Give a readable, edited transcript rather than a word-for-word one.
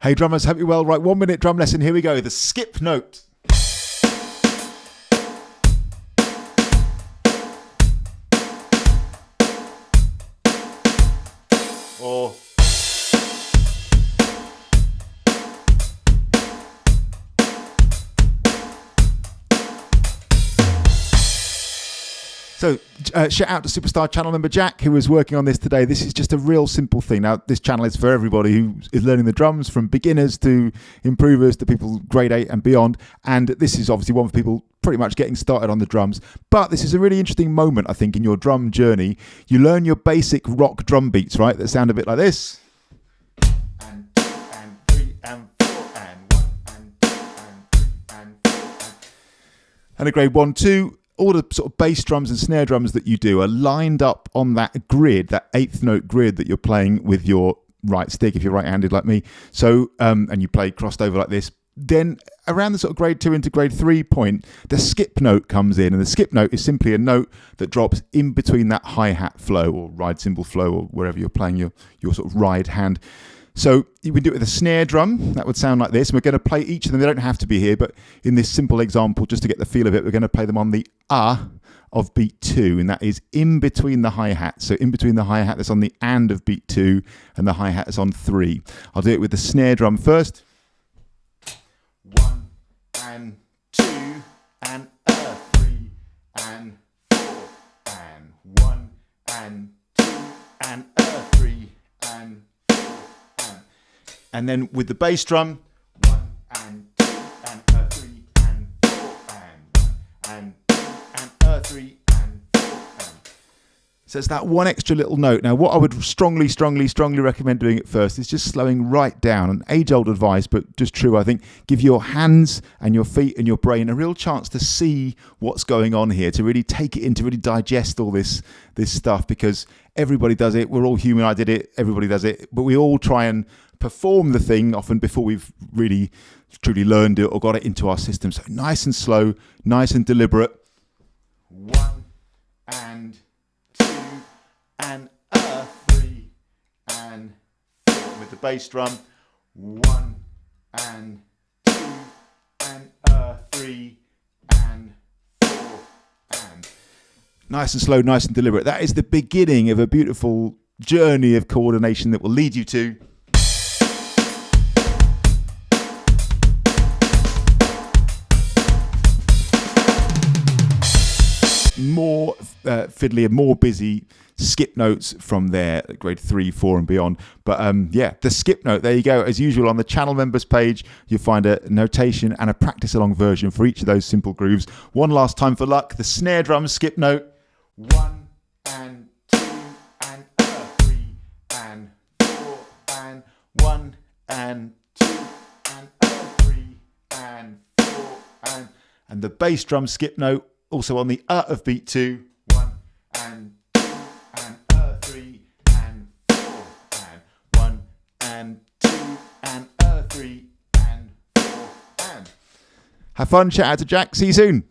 Hey drummers, hope you're well. Right, 1 minute drum lesson. Here we go. The skip note. Or So shout out to Superstar channel member Jack, who was working on this today. This is just a real simple thing. Now, this channel is for everybody who is learning the drums, from beginners to improvers to people grade 8 and beyond. And this is obviously one for people pretty much getting started on the drums. But this is a really interesting moment, I think, in your drum journey. You learn your basic rock drum beats, right? That sound a bit like this. And 2 and 3 and 4 and 1 and 2 and 3 and 4 and a grade 1, 2. All the sort of bass drums and snare drums that you do are lined up on that grid, that eighth note grid that you're playing with your right stick if you're right-handed like me. So, and you play crossed over like this. Then around the sort of grade 2 into grade 3 point, the skip note comes in, and the skip note is simply a note that drops in between that hi-hat flow or ride cymbal flow or wherever you're playing your sort of ride hand. So you would do it with a snare drum. That would sound like this. We're going to play each of them. They don't have to be here, but in this simple example, just to get the feel of it, we're going to play them on the of beat 2, and that is in between the hi-hat. So in between the hi-hat that's on the and of beat 2 and the hi-hat is on 3. I'll do it with the snare drum first. 1 and 2 and 3 and 4 and 1 and 2 and 3 and 4 and then with the bass drum, 1 and 2 and 3 and 4 and 1 and 2 and 3 and 4 and. So it's that one extra little note. Now, what I would strongly recommend doing at first is just slowing right down. An age-old advice, but just true, I think. Give your hands and your feet and your brain a real chance to see what's going on here, to really take it in, to really digest all this stuff, because everybody does it. We're all human. I did it. Everybody does it. But we all try and perform the thing often before we've really truly learned it or got it into our system. So nice and slow, nice and deliberate. 1 and 2 and 3 and 4 with the bass drum. 1 and 2 and 3 and 4 and. Nice and slow, nice and deliberate. That is the beginning of a beautiful journey of coordination that will lead you to more fiddly and more busy skip notes from there, grade 3, 4 and beyond. But yeah, the skip note, there you go. As usual, on the channel members page, you'll find a notation and a practice along version for each of those simple grooves. One last time for luck, the snare drum skip note. 1 and 2 and 3 and 4 and 1 and 2 and 3 and 4 and the bass drum skip note also on the of beat 2. 1 and 2 and 3 and 4 and 1 and 2 and 3 and 4 and. Have fun. Shout out to Jack. See you soon.